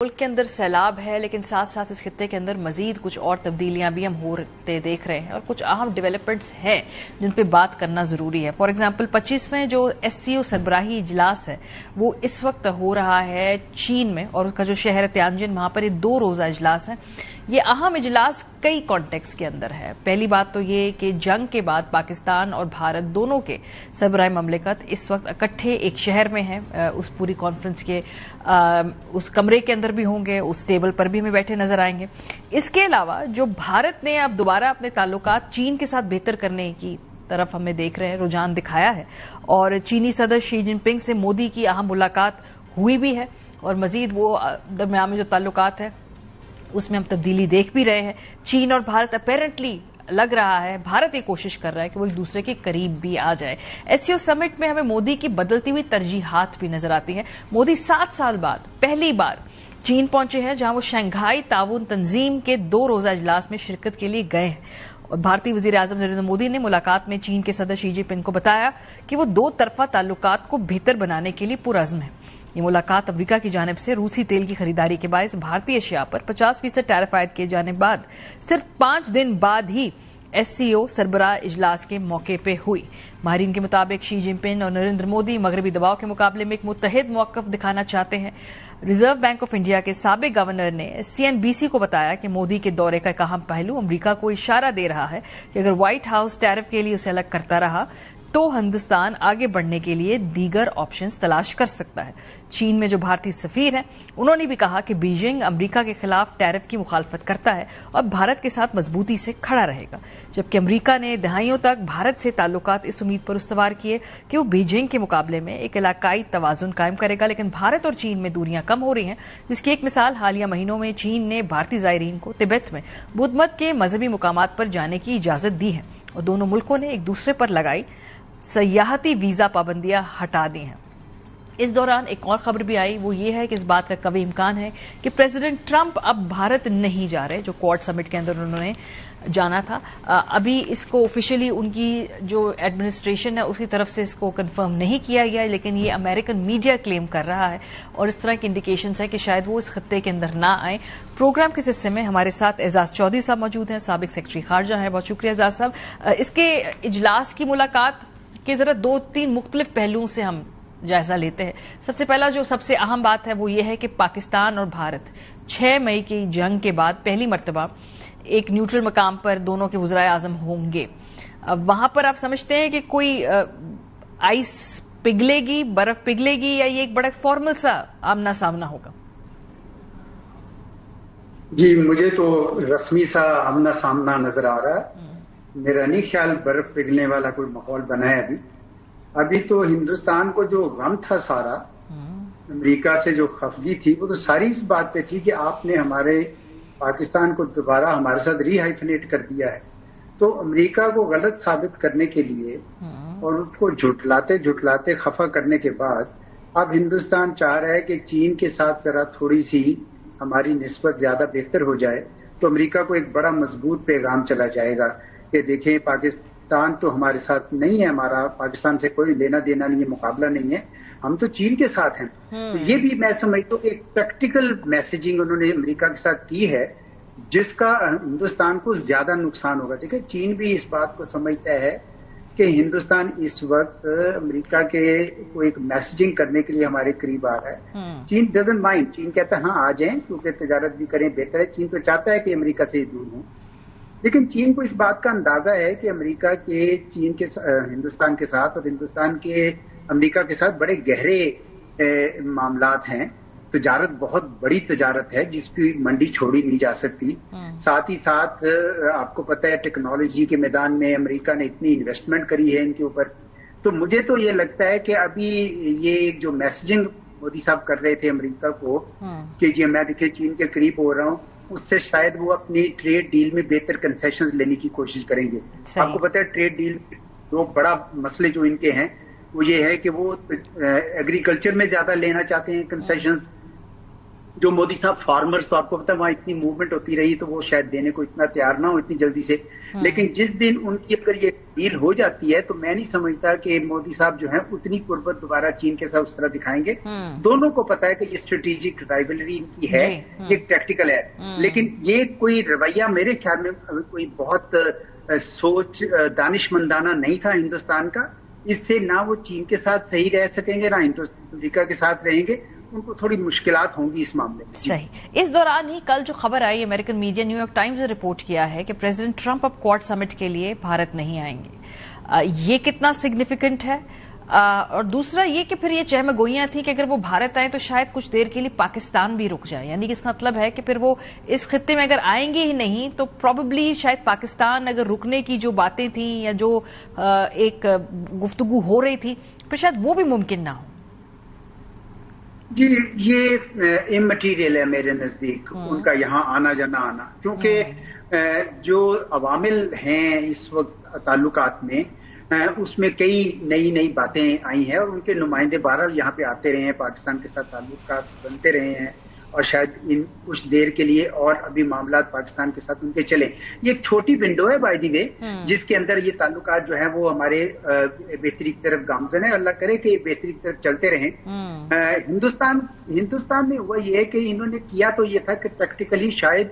मुल्क के अंदर सैलाब है, लेकिन साथ साथ इस खित्ते के अंदर मजीद कुछ और तब्दीलियां भी हम होते देख रहे हैं और कुछ अहम डेवलपमेंट्स हैं जिन पे बात करना जरूरी है। फॉर एग्जांपल 25वें जो SCO सरबराही इजलास है वो इस वक्त हो रहा है चीन में, और उसका जो शहर है तियानजिन, वहां पर ये 2 रोजा इजलास है। ये अहम इजलास कई कॉन्टेक्स्ट के अंदर है। पहली बात तो ये कि जंग के बाद पाकिस्तान और भारत दोनों के सरबराही ममलिकत इस वक्त इकट्ठे एक शहर में हैं। उस पूरी कॉन्फ्रेंस के उस कमरे के अंदर भी होंगे, उस टेबल पर भी हमें बैठे नजर आएंगे। इसके अलावा जो भारत ने अब दोबारा अपने ताल्लुकात चीन के साथ बेहतर करने की तरफ हमें देख रहे हैं, रुझान दिखाया है, और चीनी सदर शी जिनपिंग से मोदी की अहम मुलाकात हुई भी है, और मजीद वो दरमियान में जो ताल्लुकात है उसमें हम तब्दीली देख भी रहे हैं। चीन और भारत अपेरेंटली लग रहा है, भारत ये कोशिश कर रहा है कि वो एक दूसरे के करीब भी आ जाए। SCO समिट में हमें मोदी की बदलती हुई तरजीहात भी नजर आती हैं। मोदी 7 साल बाद पहली बार चीन पहुंचे हैं, जहां वो शंघाई ताउन तंजीम के 2 रोजा इजलास में शिरकत के लिए गए हैं। और भारतीय वजीर आजम नरेंद्र मोदी ने मुलाकात में चीन के सदर शी जिनपिंग को बताया कि वो 2 तरफा ताल्लुकात को बेहतर बनाने के लिए पुरअज़्म है। ये मुलाकात अमरीका की जानिब से रूसी तेल की खरीदारी के बायस भारतीय अशिया पर 50% टैरिफ आयद किए जाने के बाद सिर्फ 5 दिन बाद ही SCO सरबराह इजलास के मौके पे हुई। माहिरीन के मुताबिक शी जिनपिंग और नरेंद्र मोदी मगरबी दबाव के मुकाबले में एक मुत्तहिद मौक़िफ़ दिखाना चाहते हैं। रिजर्व बैंक ऑफ इंडिया के साबिक गवर्नर ने CNBC को बताया कि मोदी के दौरे का एक अहम पहलू अमरीका को इशारा दे रहा है कि अगर व्हाइट हाउस टैरिफ के लिए उसे अलग करता रहा तो हिंदुस्तान आगे बढ़ने के लिए दीगर ऑप्शंस तलाश कर सकता है। चीन में जो भारतीय सफीर हैं, उन्होंने भी कहा कि बीजिंग अमेरिका के खिलाफ टैरिफ की मुखालफत करता है और भारत के साथ मजबूती से खड़ा रहेगा, जबकि अमेरिका ने दहाइयों तक भारत से ताल्लुकात इस उम्मीद पर उस्तवार किए कि वो बीजिंग के मुकाबले में एक इलाकाई तवाजुन कायम करेगा। लेकिन भारत और चीन में दूरियां कम हो रही हैं, जिसकी एक मिसाल हालिया महीनों में चीन ने भारतीय ज़ायरीन को तिब्बत में बुद्ध मत के मजहबी मुकामात पर जाने की इजाजत दी है, और दोनों मुल्कों ने एक दूसरे पर लगाई सयाहती वीजा पाबंदियां हटा दी हैं। इस दौरान एक और खबर भी आई, वो ये है कि इस बात का कभी इम्कान है कि प्रेसिडेंट ट्रंप अब भारत नहीं जा रहे, जो क्वाड समिट के अंदर उन्होंने जाना था। अभी इसको ऑफिशियली उनकी जो एडमिनिस्ट्रेशन है उसकी तरफ से इसको कंफर्म नहीं किया गया, लेकिन ये अमेरिकन मीडिया क्लेम कर रहा है और इस तरह की इंडिकेशंस है कि शायद वो इस खत्ते के अंदर ना आए। प्रोग्राम के हिस्से में हमारे साथ एजाज चौधरी साहब मौजूद हैं, साबिक सेक्रेटरी खारजा हैं। बहुत शुक्रिया एजाज साहब। इसके इजलास की मुलाकात कि जरा 2-3 मुख्तलिफ पहलुओं से हम जायजा लेते हैं। सबसे पहला जो सबसे अहम बात है वो ये है कि पाकिस्तान और भारत 6 मई की जंग के बाद पहली मर्तबा एक न्यूट्रल मकाम पर दोनों के वज़राए आज़म होंगे। अब वहां पर आप समझते हैं कि कोई आइस पिघलेगी, बर्फ पिघलेगी, या ये एक बड़ा फॉर्मल सा आमना सामना होगा? जी, मुझे तो रस्मी सा आमना सामना नजर आ रहा है। मेरा नहीं ख्याल बर्फ पिघलने वाला कोई माहौल बना है। अभी तो हिंदुस्तान को जो गम था सारा, अमेरिका से जो खफगी थी, वो तो सारी इस बात पे थी कि आपने हमारे पाकिस्तान को दोबारा हमारे साथ रीहाइफनेट कर दिया है। तो अमेरिका को गलत साबित करने के लिए और उसको झुटलाते झुटलाते खफा करने के बाद अब हिंदुस्तान चाह रहा है कि चीन के साथ जरा थोड़ी सी हमारी निस्बत ज्यादा बेहतर हो जाए, तो अमेरिका को एक बड़ा मजबूत पैगाम चला जाएगा कि देखें, पाकिस्तान तो हमारे साथ नहीं है, हमारा पाकिस्तान से कोई लेना देना नहीं है, मुकाबला नहीं है, हम तो चीन के साथ हैं। तो ये भी मैं समझता हूँ कि एक प्रैक्टिकल मैसेजिंग उन्होंने अमेरिका के साथ की है, जिसका हिंदुस्तान को ज्यादा नुकसान होगा। देखिए, चीन भी इस बात को समझता है कि हिंदुस्तान इस वक्त अमेरिका के को एक मैसेजिंग करने के लिए हमारे करीब आ रहा है। चीन डजंट माइंड, चीन कहता है हाँ आ जाएं, क्योंकि तजारत भी करें, बेहतर है। चीन तो चाहता है कि अमेरिका से दूर हो, लेकिन चीन को इस बात का अंदाजा है कि अमेरिका के चीन के हिंदुस्तान के साथ और हिंदुस्तान के अमेरिका के साथ बड़े गहरे मामलात हैं। तजारत बहुत बड़ी तजारत है जिसकी मंडी छोड़ी नहीं जा सकती। साथ ही साथ आपको पता है टेक्नोलॉजी के मैदान में अमेरिका ने इतनी इन्वेस्टमेंट करी है इनके ऊपर। तो मुझे तो ये लगता है कि अभी ये जो मैसेजिंग मोदी साहब कर रहे थे अमेरिका को कि जी मैं देखिए चीन के करीब हो रहा हूँ, उससे शायद वो अपनी ट्रेड डील में बेहतर कंसेशंस लेने की कोशिश करेंगे। आपको पता है ट्रेड डील 2 बड़ा मसले जो इनके हैं वो ये है कि वो एग्रीकल्चर में ज्यादा लेना चाहते हैं कंसेशंस, जो मोदी साहब फार्मर्स, तो आपको पता है वहां इतनी मूवमेंट होती रही तो वो शायद देने को इतना तैयार ना हो इतनी जल्दी से। लेकिन जिस दिन उनकी अगर ये डील हो जाती है तो मैं नहीं समझता कि मोदी साहब जो है उतनी कुर्बत दोबारा चीन के साथ उस तरह दिखाएंगे। दोनों को पता है कि ये स्ट्रेटेजिक राइवलरी इनकी है, ये टैक्टिकल है, लेकिन ये कोई रवैया मेरे ख्याल में कोई बहुत सोच दानिशमंदाना नहीं था हिंदुस्तान का। इससे ना वो चीन के साथ सही रह सकेंगे ना अमेरिका के साथ रहेंगे, उनको थोड़ी मुश्किलात होंगी इस मामले में। सही। इस दौरान ही कल जो खबर आई, अमेरिकन मीडिया न्यूयॉर्क टाइम्स ने रिपोर्ट किया है कि प्रेसिडेंट ट्रंप अब क्वाड समिट के लिए भारत नहीं आएंगे। ये कितना सिग्निफिकेंट है? और दूसरा ये कि फिर ये चहमगोइयां थी कि अगर वो भारत आए तो शायद कुछ देर के लिए पाकिस्तान भी रुक जाए, यानी कि इसका मतलब है कि फिर वो इस खित्ते में अगर आएंगे ही नहीं तो प्रोबेबली शायद पाकिस्तान अगर रुकने की जो बातें थी या जो एक गुफ्तगू हो रही थी फिर शायद वो भी मुमकिन ना हो। जी, ये इमटीरियल है मेरे नजदीक उनका यहाँ आना जाना आना, क्योंकि जो अवामिल हैं इस वक्त ताल्लुकात में उसमें कई नई नई बातें आई हैं और उनके नुमाइंदे बहरहाल यहाँ पे आते रहे हैं, पाकिस्तान के साथ ताल्लुकात बनते रहे हैं और शायद इन कुछ देर के लिए और अभी मामलात पाकिस्तान के साथ उनके चले। ये एक छोटी विंडो है बाय द वे जिसके अंदर ये ताल्लुकात जो है वो हमारे बेहतरी की तरफ गामजन है। अल्लाह करे कि बेहतरी की तरफ चलते रहें। हिंदुस्तान में हुआ ये है कि इन्होंने किया तो ये था कि प्रैक्टिकली शायद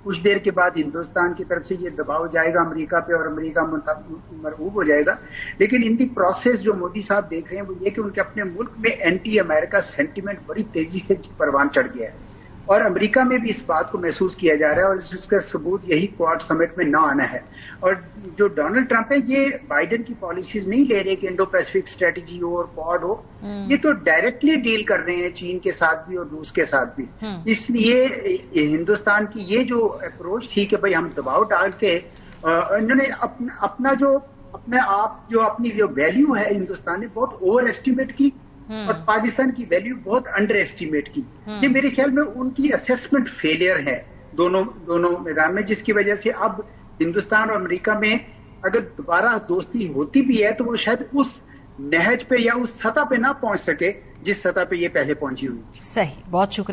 कुछ देर के बाद हिंदुस्तान की तरफ से ये दबाव जाएगा अमेरिका पे और अमेरिका मरऊब हो जाएगा, लेकिन इन दी प्रोसेस जो मोदी साहब देख रहे हैं वो ये कि उनके अपने मुल्क में एंटी अमेरिका सेंटीमेंट बड़ी तेजी से परवान चढ़ गया है और अमेरिका में भी इस बात को महसूस किया जा रहा है और इसका सबूत यही क्वाड समिट में ना आना है। और जो डोनाल्ड ट्रंप है ये बाइडेन की पॉलिसीज नहीं ले रहे कि इंडो पैसिफिक स्ट्रेटेजी हो और क्वाड हो, ये तो डायरेक्टली डील कर रहे हैं चीन के साथ भी और रूस के साथ भी। इसलिए हिंदुस्तान की ये जो अप्रोच थी कि भाई हम दबाव डाल के इन्होंने अपना जो अपनी जो वैल्यू है हिंदुस्तान ने बहुत ओवर एस्टिमेट की और पाकिस्तान की वैल्यू बहुत अंडर एस्टिमेट की। ये मेरे ख्याल में उनकी असेसमेंट फेलियर है दोनों मैदान में, जिसकी वजह से अब हिंदुस्तान और अमेरिका में अगर दोबारा दोस्ती होती भी है तो वो शायद उस नहज पे या उस सतह पे ना पहुंच सके जिस सतह पे ये पहले पहुंची हुई थी। सही, बहुत शुक्रिया।